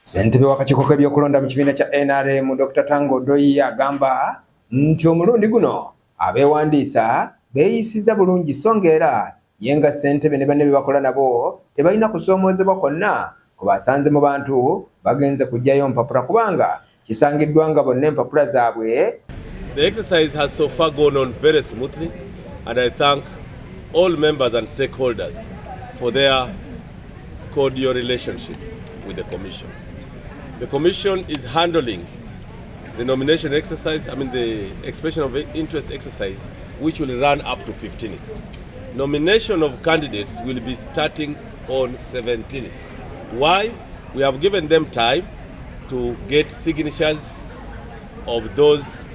Ssentebe w'akakiiko k'ebyokulonda mu kibiina kya NRM Dr. Tango Doyi agamba nti omulundi guno abeewandiisa beeyisiza bulungi so ng'era ye nga ssentebe ne banne be bakola nabo tebalina kusoomoozebwa kwonna ku basanze mu bantu bagenze kujjayo empapula kubanga kisangiddwa nga bonna empapula zaabwe. The exercise has so far gone on very smoothly, and I thank all members and stakeholders for their cordial relationship with the Commission. The Commission is handling the nomination exercise, the expression of interest exercise, which will run up to 15th. Nomination of candidates will be starting on 17th. Why? We have given them time to get signatures of those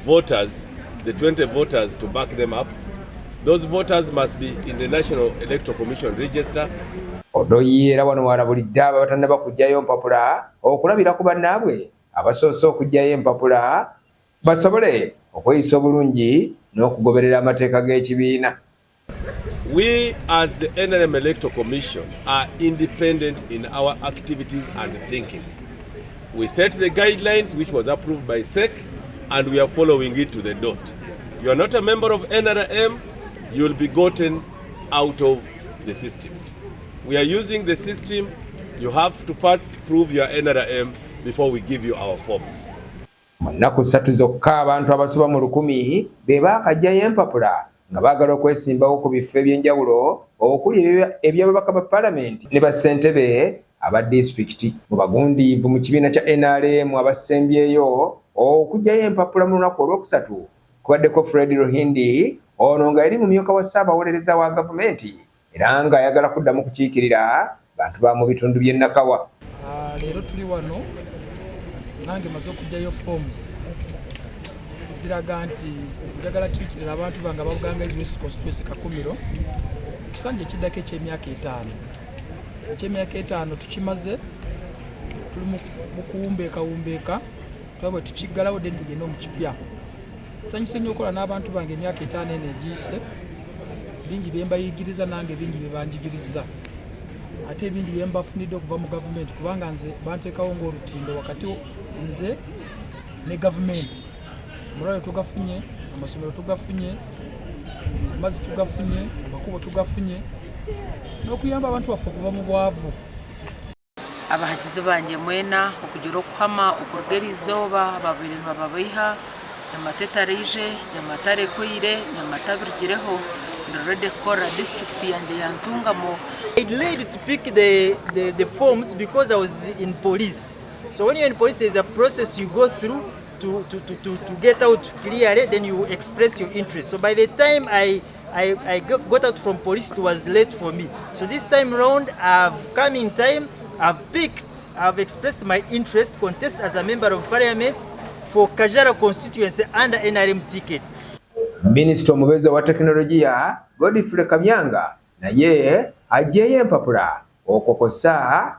voters, the 20 voters, to back them up. Those voters must be in the National Electoral Commission register. Odoyi era wano walabulidde abatannaba kujjayo empapula okulabira ku bannaabwe abasoose okujjayo empapula basobole okweyisa obulungi n'okugoberera amateeka g'ekibiina. We as the NRM Electoral Commission are independent in our activities and thinking. We set the guidelines which was approved by SEC and we are following it to the dot. You are not a member of NRM, you will be gotten out of the system. We are using the system. You have to first prove your NRM before we give you our forms. Mu nnaku 3 zokka abantu abasoba mu 1,000 be baakajjayo empapula nga baagala okwesimbawo ku bifo ebyenjawulo okuli eby'ababaka ba Paalamenti ne bassentebe aba disitulikiti. Mu bagundiivu mu kibiina kya NRM abasembyeyo okujjayo empapula mu lunaku olwokusatu kubaddeko Fred Ruhindi, ono nga yali mumyuka wa Ssaabawolereza wa gavumenti era nga ayagala kuddamu kukiikirira bantu ba mu bitundu by'e Nakawa. Leero tuli wano nange maze okujjayo forms ziraga nti njagala kiikirira abantu bange ababuganga West Constituency Kakumiro ekisanja ekiddako eky'emyaka 5. Eky'emyaka 5 tukimaze, tuli mu kuwumbeekawumbeeka twabwe tukiggalawo dde tugenda mu kipya. Nsanyuse nnyo okola n'abantu bange emyaka 5 eno egiyise, bingi bye mbayigiriza nange bingi bye banjigiriza ate bingi bye mbafunidde okuva mu gavumenti kubanga nze banteekawo ng'olutindo wakati nze ne gavumenti. Amalwaliro tugafunye, amasomero tugafunye, amazzi tugafunye, amakubo tugafunye n'okuyamba abantu baffe okuva mu bwavu. Abahagizi banje mwena okugira okuhama okurugera izooba babiri bababiha Nyamateta rije, Nyamatare kwire, Nyamata birgireho already kora district yanje yantungamo. I delayed to pick the forms because I was in police. So when you're in police, there's a process you go through to get out clearly, then you express your interest. So by the time I got out from police, it was late for me. So this time around, I've come in time, I've expressed my interest, contest as a member of parliament for Kajara constituency under NRM ticket. Minisita omubezi wa tekinologiya Godfrey Kamyanga naye ajjeyo empapula okokosa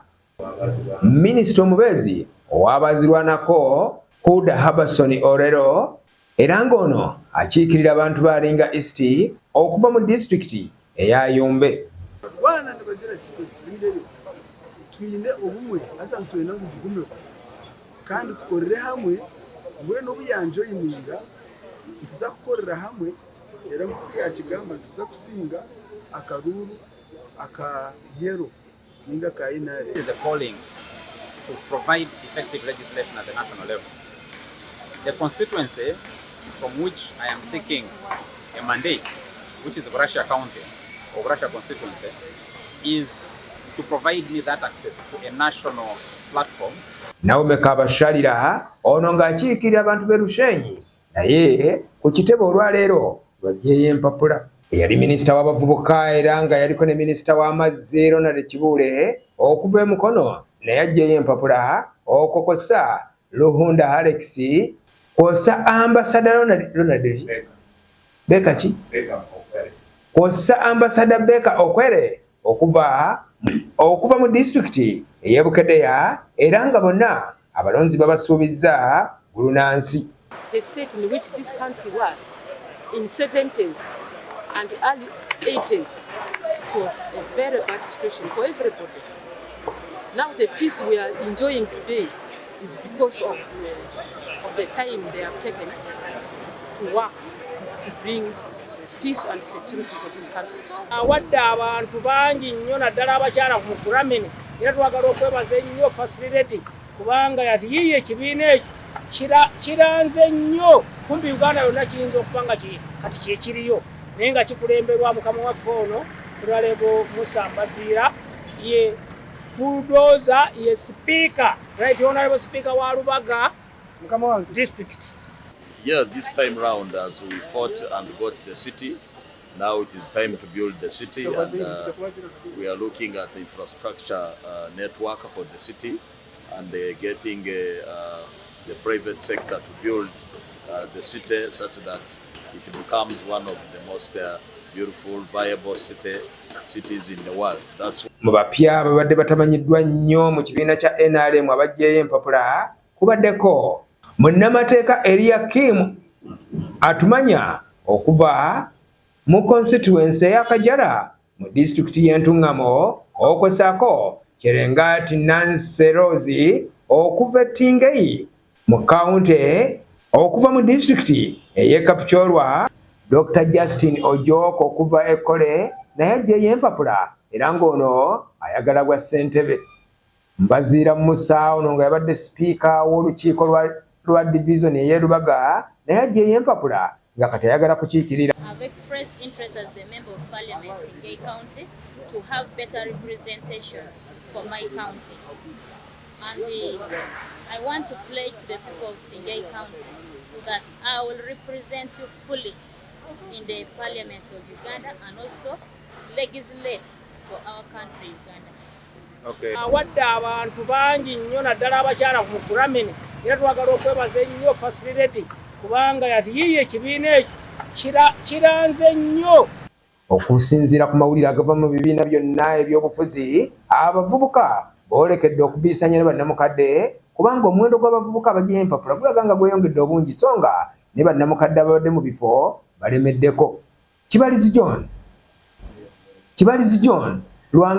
minisita omubezi owabazirwanako Huda Habasoni Orero era ng'ono akiikirira abantu balinga East okuva mu disitulikiti eya Yumbe. Tuyine obumwe asa ntwena ngugumyo kandi tukorere hamwe mwe n'obuyanjo yininga tuza kukorera hamwe era ya kigamba tuza kusinga akaruru akayero ninga kainare. Is the calling to provide effective legislation at the national level. The constituency from which I am seeking a mandate, which is Burasha County or Burasha constituency, is to provide me that access to a national platform. Nawe kabashalira ono ng'akiikirira abantu b'e Lushenyi naye ku kitebe olwaleero lwajjeyo empapula. Eyali minisita w'abavubuka era nga yaliko ne minisita w'amazzi Ronald Kibuule okuva e Mukono naye ajjeyo empapula okokosa Luhunda Alex kwosa ambasada Ronald Beka ki? Kwosa ambasada Beka Okwere okuva mu disitulikiti ey'e Bukedeya era nga bonna abalonzi babasuubizza bulunansi. The state in which this country was in 70s and early 80s, it was a very bad situation for everybody. Now the peace we are enjoying today is because of the time they have taken to work to bring peace and security for this country. Wadde abantu bangi nnyo naddala abakyala mu kuramini era twagala okwebaza ennyo facility kubanga yati yiye ekibiina ekyo kiranze nnyo kumbi Uganda yonna kiyinza okuba nga kati kyekiriyo naye nga kikulemberwa mukama waffe ono Honorable Musa Mbaziira ye bulldozer ye speaker, right Honorable Speaker wa Lubaga mukama wa district. Yeah, this time round as we fought and got the city, now it is time to build the city, and we are looking at the infrastructure network for the city and getting the private sector to build the city such that it becomes one of the most beautiful, viable cities in the world. That's mu bapya ababadde batamanyiddwa nnyo mu kibiina kya NRM abajjayo empapula kubaddeko munnamateeka Eliakim atumanya okuva mu constituency ya Kajala mu district y'Entungamo okwesaako Kyerengati Nancy Rose okuva Tingeyi mu county okuva mu district ey'e Kapchorwa Dr. Justin Ojoko okuva Ekole naye ajjayo empapula era ng'ono ayagala gwa ssentebe. Mbaziira Musa ono nga yabadde sipiika w'olukiiko lwa division ey'e Lubaga naye ajjayo empapula nga kati ayagala kukiikirira. I've expressed interest as the Member of Parliament in Gay County to have better representation for my county. And I want to pledge to the people of Tingay County that I will represent you fully in the Parliament of Uganda and also legislate for our country, Uganda. Okay. Wadde abantu bangi nnyo naddala abakyala mu kuramini era twagala okwebaza ennyo facility kubanga yati yiye ekibiina ekyo kiranze nnyo. Okusinziira ku mawulire agava mu bibiina byonna ebyobufuzi abavubuka boolekedde okubiisanya ne bannamukadde kubanga omuwendo gw'abavubuka abajjayo empapula gulaga nga gweyongedde obungi so nga ne bannamukadde ababadde mu bifo balemeddeko. Kibalizi John Lwanga